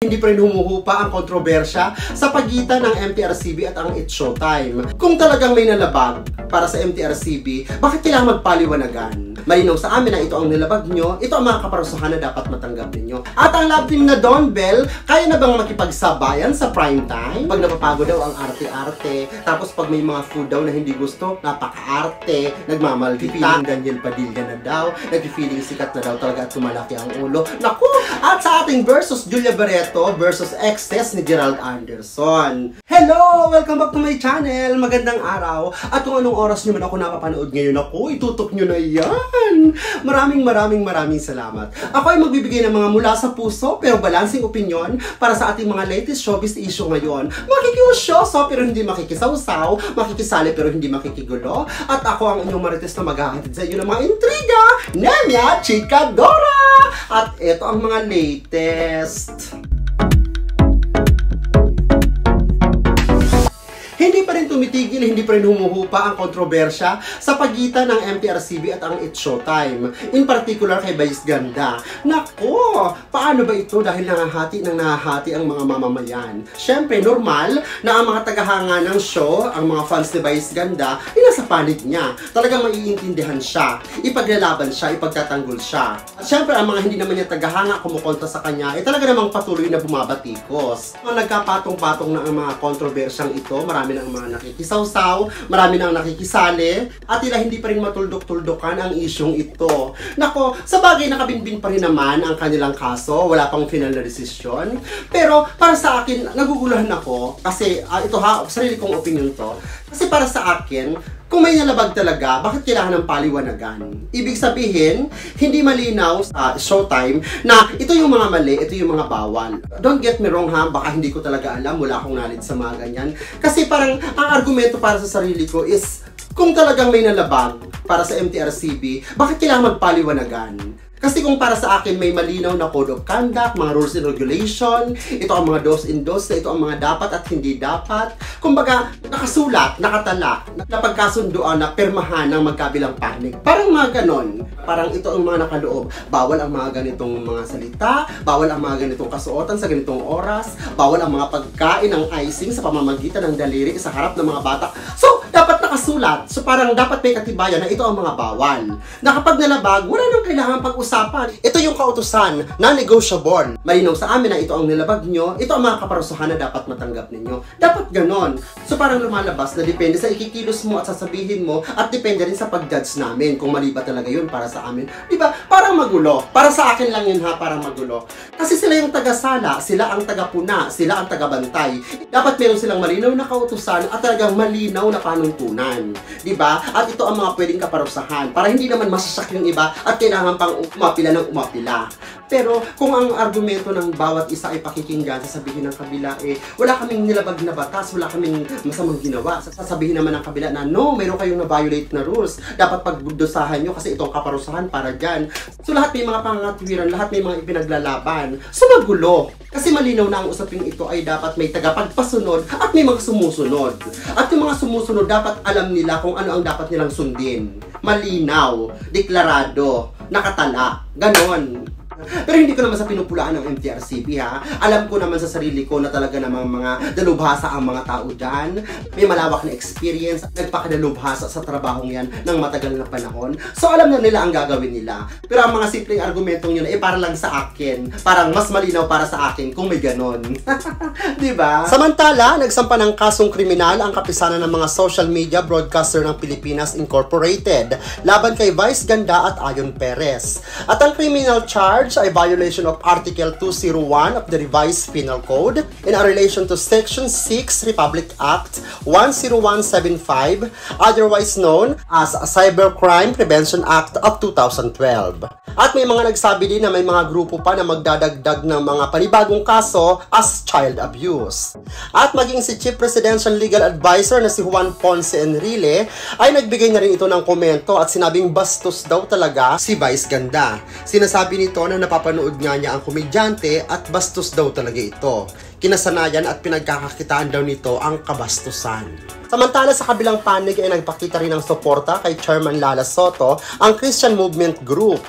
Hindi pa rin humuhupa ang kontrobersya sa pagitan ng MTRCB at ang It's Showtime. Kung talagang may nalabag para sa MTRCB, bakit kailangan magpaliwanagan? Malinaw sa amin na ito ang nilabag nyo, ito ang mga kaparusahan na dapat matanggap ninyo. At ang love team na Don Bell, kaya na bang makipagsabayan sa prime time? Pag napapagod daw ang arte-arte, tapos pag may mga food daw na hindi gusto, napaka-arte, nagmamalpita, Daniel Padilla na daw, nag-feeling sikat na daw talaga at tumalaki ang ulo. Naku! At sa ating versus Julia Barreto versus exes ni Gerald Anderson. Hello! Welcome back to my channel! Magandang araw! At kung anong oras nyo man ako napapanood ngayon, ako, itutok nyo na yan! Maraming salamat. Ako ay magbibigay ng mga mula sa puso pero balancing opinion para sa ating mga latest showbiz issue ngayon. Makikiusyoso pero hindi makikisawsaw, makikisali pero hindi makikigulo. At ako ang inyong marites na maghahatid sa inyo ng mga intriga, Nemia Chikadora! At ito ang mga latest. Hindi pa rin tumitigil, hindi pa rin humuhupa ang kontrobersya sa pagitan ng MTRCB at ang It's Showtime. In particular kay Vice Ganda. Nako, paano ba ito dahil nangahati ang mga mamamayan? Siyempre, normal na ang mga tagahanga ng show, ang mga fans ni Vice Ganda, ay nasa panig niya. Talagang maiintindihan siya, ipaglalaban siya, ipagtatanggol siya. At siyempre, ang mga hindi naman niya tagahanga kumukontra sa kanya, ay talaga namang patuloy na bumabatikos. Ang nagkapatong-patong na ang mga kontrobersyang ito, marami ng mga nakikisawsaw, marami nang nakikisali, at tila hindi pa rin matuldok-tuldokan ang isyong ito. Nako, sa bagay nakabinbin pa rin naman ang kanilang kaso, wala pang final na desisyon. Pero para sa akin, naguguluhan ako kasi ito sarili kong opinion to. Kasi para sa akin, kung may nalabag talaga, bakit kailangan ng paliwanagan? Ibig sabihin, hindi malinaw sa Showtime na ito yung mga mali, ito yung mga bawal. Don't get me wrong ha, baka hindi ko talaga alam, wala akong knowledge sa mga ganyan. Kasi parang ang argumento para sa sarili ko is, kung talagang may nalabag para sa MTRCB, bakit kailangan magpaliwanagan? Kasi kung para sa akin may malinaw na code of conduct, mga rules and regulation, ito ang mga do's and don'ts, ito ang mga dapat at hindi dapat. Kumbaga, nakasulat, nakatala, napagkasunduan na permahan ng magkabilang panig. Parang mga ganon. Parang ito ang mga nakaloob. Bawal ang mga ganitong mga salita, bawal ang mga ganitong kasuotan sa ganitong oras, bawal ang mga pagkain ng icing sa pamamagitan ng daliri sa harap ng mga bata. So, dapat nakasulat. So, parang dapat may katibayan na ito ang mga bawal. Na kapag nalabag, wala nang kailangan pag-usapan. Ito yung kautusan na negotiable. Malinaw sa amin na ito ang nilabag nyo, ito ang mga kaparusahan na dapat matanggap ninyo. Dapat ganon. So, parang lumalabas na depende sa ikikilos mo at sasabihin mo at depende rin sa pag-judge namin kung mali ba talaga yun para sa amin. Diba? Parang magulo. Para sa akin lang yun ha, parang magulo. Kasi sila yung taga-sala, sila ang taga-puna, sila ang taga-bantay. Dapat meron silang malinaw na kautusan at talagang malinaw na panuntunan. Diba? At ito ang mga pwedeng kaparusahan para hindi naman masasak yung iba at kailangan pang umapila ng umapila. Pero kung ang argumento ng bawat isa ay pakikinggan, sasabihin ng kabila wala kaming nilabag na batas, wala kaming masamang ginawa. Sasabihin naman ng kabila na no, mayroon kayong na-violate na rules. Dapat pagdusahan nyo kasi itong kaparusahan para dyan. So lahat may mga pangatwiran, lahat may mga ipinaglalaban. So magulo. Kasi malinaw na ang usaping ito ay dapat may tagapagpasunod at may mga sumusunod. At yung mga sumusunod dapat alam nila kung ano ang dapat nilang sundin. Malinaw, deklarado, nakatala, ganon. Pero hindi ko naman sa pinupulaan ng MTRCB ha. Alam ko naman sa sarili ko na talaga namang mga dalubhasa ang mga tao dyan. May malawak na experience, nagpakadalubhasa sa trabahong yan ng matagal na panahon. So alam na nila ang gagawin nila. Pero ang mga simpleng argumentong yun para lang sa akin. Parang mas malinaw para sa akin kung may ganon. Diba? Samantala, nagsampa ng kasong kriminal ang kapisanan ng mga social media broadcaster ng Pilipinas Incorporated laban kay Vice Ganda at Ayon Perez. At ang criminal charge ay violation of Article 201 of the Revised Penal Code in relation to Section 6 Republic Act 10175, otherwise known as Cybercrime Prevention Act of 2012. At may mga nagsabi din na may mga grupo pa na magdadagdag ng mga panibagong kaso as child abuse. At maging si Chief Presidential Legal Advisor na si Juan Ponce Enrile ay nagbigay na rin ito ng komento at sinabing bastos daw talaga si Vice Ganda. Sinasabi nito na napapanood nga niya ang komedyante at bastos daw talaga ito. Kinasanayan at pinagkakakitaan daw nito ang kabastusan. Samantala sa kabilang panig ay nagpakita rin ng suporta kay Chairman Lala Soto ang Christian Movement Group.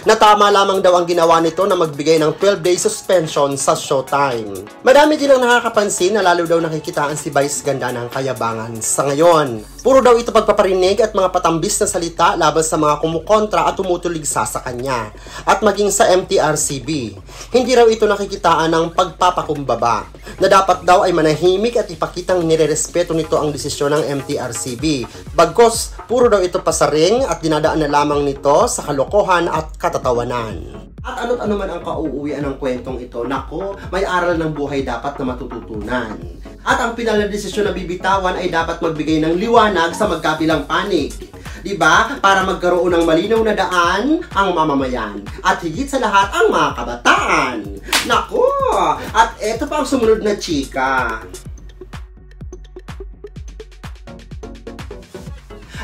na tama lamang daw ang ginawa nito na magbigay ng 12-day suspension sa Showtime. Madami din ang nakakapansin na lalo daw nakikitaan si Vice Ganda ng kayabangan sa ngayon. Puro daw ito pagpaparinig at mga patambis na salita laban sa mga kumukontra at tumutuligsa sa kanya. At maging sa MTRCB, hindi raw ito nakikitaan ng pagpapakumbaba, na dapat daw ay manahimik at ipakitang nirerespeto nito ang desisyon ng MTRCB. Bagkos, puro daw ito pasaring at dinadaan na lamang nito sa kalokohan at katatawanan. At ano't ano man ang kauuwian ng kwentong ito, nako, may aral ng buhay dapat na matututunan. At ang pinal na desisyon na bibitawan ay dapat magbigay ng liwanag sa magkabilang panig. Diba? Para magkaroon ng malinaw na daan ang mamamayan. At higit sa lahat ang mga kabataan. Nako! At eto pa ang sumunod na chika.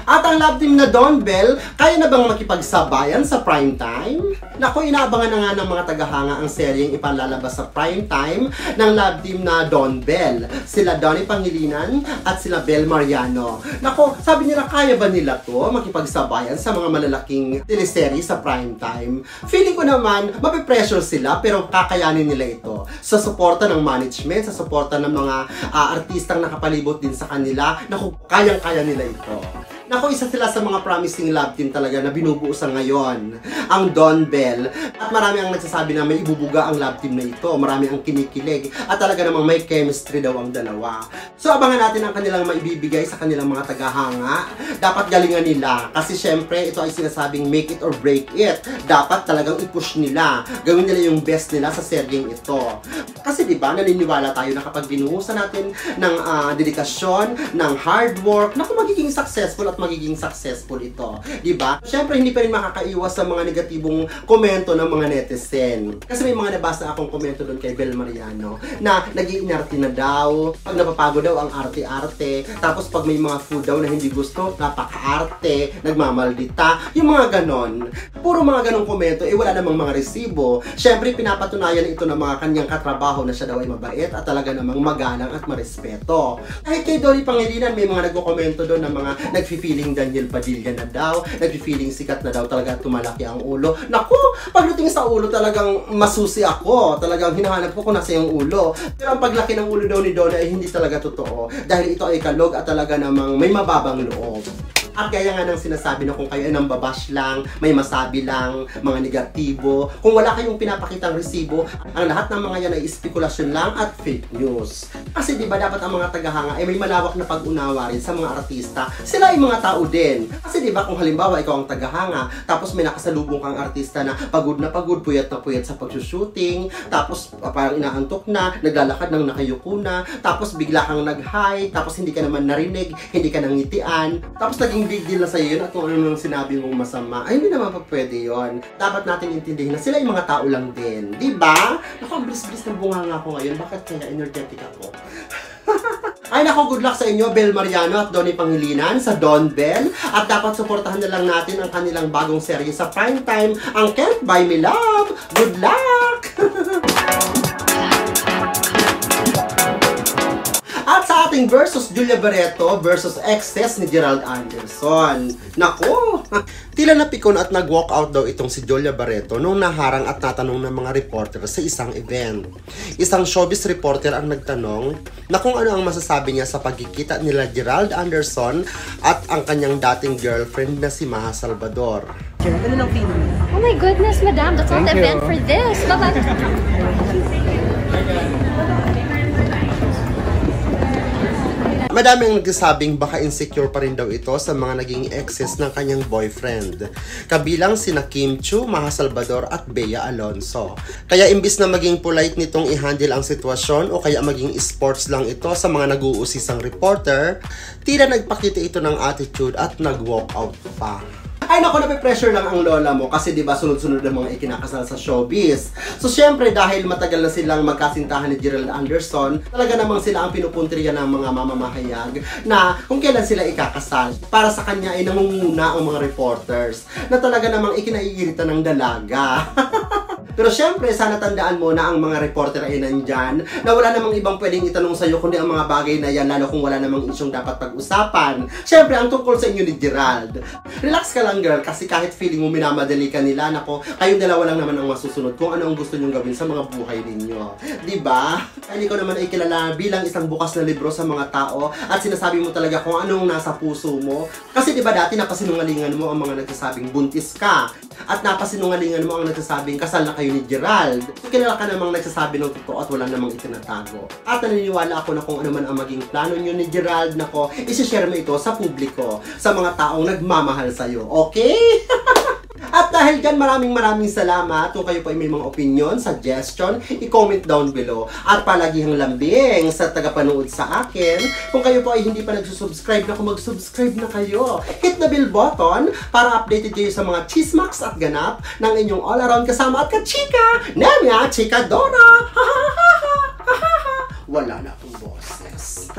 At ang love team na Don Bell, kaya na bang makipagsabayan sa primetime? Naku, inaabangan na nga ng mga tagahanga ang seryeng ipalalabas sa primetime ng love team na Don Bell. Sila Donnie Pangilinan at sila Bel Mariano. Naku, sabi nila kaya ba nila to makipagsabayan sa mga malalaking teleserye sa primetime? Feeling ko naman, mapipressure sila pero kakayanin nila ito. Sa suporta ng management, sa suporta ng mga artistang nakapalibot din sa kanila, naku, kayang-kaya nila ito. Naku, isa sila sa mga promising love team talaga na binubuo sa ngayon, ang Don Bell. At marami ang nagsasabi na may ibubuga ang love team na ito. Marami ang kinikilig. At talaga namang may chemistry daw ang dalawa. So abangan natin ang kanilang maibibigay sa kanilang mga tagahanga. Dapat galingan nila. Kasi syempre, ito ay sinasabing make it or break it. Dapat talagang i-push nila. Gawin nila yung best nila sa seryeng ito. Kasi diba, naniniwala tayo na kapag binuhusan natin ng dedikasyon, ng hard work, naku, magiging successful at magiging successful ito. Diba? Siyempre, hindi pa rin makakaiwas sa mga negatibong komento ng mga netizen. Kasi may mga nabasa akong komento doon kay Bel Mariano na nag-iinarte na daw, pag napapagod daw ang arte-arte, tapos pag may mga food daw na hindi gusto, napaka-arte, nagmamaldita, yung mga ganon. Puro mga ganong komento, wala namang mga resibo. Siyempre, pinapatunayan ito ng mga kanyang katrabaho na siya daw ay mabait at talaga namang magalang at marespeto. Kahit kay Donnie Pangilinan, may mga nagko-komento doon na mga nag-feeling Daniel Padilla na daw, nag-feeling sikat na daw, talaga tumalaki ang ulo. Naku, pagdating sa ulo talagang masusi ako. Talagang hinahanap ko kung nasa yung ulo. Pero ang paglaki ng ulo daw ni Donna ay hindi talaga totoo. Dahil ito ay kalog at talaga namang may mababang loob. At kaya nga nang sinasabi na kung kayo ay nambabash lang, may masabi lang, mga negatibo, kung wala kayong pinapakitang resibo, ang lahat ng mga yan ay spekulasyon lang at fake news. Kasi diba dapat ang mga tagahanga ay may malawak na pag-unawa rin sa mga artista. Sila ay mga tao din. Kasi diba kung halimbawa ikaw ang tagahanga, tapos may nakasalubong kang artista na pagod, puyat na puyat sa pag-shooting, tapos parang inaantok na, naglalakad ng nakayuko na, tapos bigla kang nag-hi, tapos hindi ka naman narinig, hindi ka nangitian, tapos naging big deal na sa'yo yun at kung ano nang sinabi mong masama, ay hindi naman pa pwede yun. Dapat natin intindihin na sila ay mga tao lang din. Diba? Naku, ang bilis-bilis ng bunganga ko ngayon. Bakit kaya energetic ako? Ay nako, good luck sa inyo, Bel Mariano at Donnie Pangilinan sa Don Bell. At dapat suportahan na lang natin ang kanilang bagong serye sa primetime, ang Can't Buy Me Love. Good luck! At sa ating versus Julia Barreto versus exes ni Gerald Anderson. Naku! Tila napikon at nag-walk out daw itong si Julia Barreto nung naharang at natanong ng mga reporter sa isang event. Isang showbiz reporter ang nagtanong na kung ano ang masasabi niya sa pagkikita nila Gerald Anderson at ang kanyang dating girlfriend na si Maha Salvador. Ano nang feeling mo? Oh my goodness, madam, that's not the event for this. Madami ang nagsasabing baka insecure pa rin daw ito sa mga naging exes ng kanyang boyfriend. Kabilang sina Kim Chiu, Maha Salvador at Bea Alonzo. Kaya imbis na maging polite nitong i-handle ang sitwasyon o kaya maging sports lang ito sa mga nag-uusisang reporter, tila nagpakita ito ng attitude at nag-walk out pa. Ay naku, nape-pressure lang ang lola mo kasi diba sunod-sunod ang mga ikinakasal sa showbiz. So syempre dahil matagal na silang magkasintahan ni Gerald Anderson, talaga namang sila ang pinupuntriya ng mga mamamahayag na kung kailan sila ikakasal. Para sa kanya ay nangunguna ang mga reporters na talaga namang ikinaiirita ng dalaga. Pero syempre, sana tandaan mo na ang mga reporter ay nandyan, na wala namang ibang pwedeng itanong sa'yo kundi ang mga bagay na yan, lalo kung wala namang isyong dapat pag-usapan. Syempre, ang tungkol sa inyo ni Gerald. Relax ka lang, girl, kasi kahit feeling mo minamadali ka nila, nako, kayong dalawa lang naman ang masusunod kung ano ang gusto nyong gawin sa mga buhay ninyo. Diba? Hindi ko naman ay kilala bilang isang bukas na libro sa mga tao at sinasabi mo talaga kung anong nasa puso mo. Kasi diba dati napasinungalingan mo ang mga nagsasabing buntis ka at napasinungalingan mo ang nagsasabing kasal na kayo ni Gerald. So, kilala ka namang nagsasabi ng totoo at wala namang itinatago. At naniniwala ako na kung ano man ang maging plano nyo ni Gerald, nako, isi-share mo ito sa publiko, sa mga taong nagmamahal sa'yo. Okay? At dahil dyan, maraming salamat. Kung kayo po ay may mga opinion, suggestion, i-comment down below. At palagihang lambing sa tagapanood sa akin. Kung kayo po ay hindi pa nagsusubscribe na, kung mag-subscribe na kayo, hit the bell button para updated kayo sa mga chismaks at ganap ng inyong all-around kasama at kachika, Nemia Chika Dora! Wala na akong boses.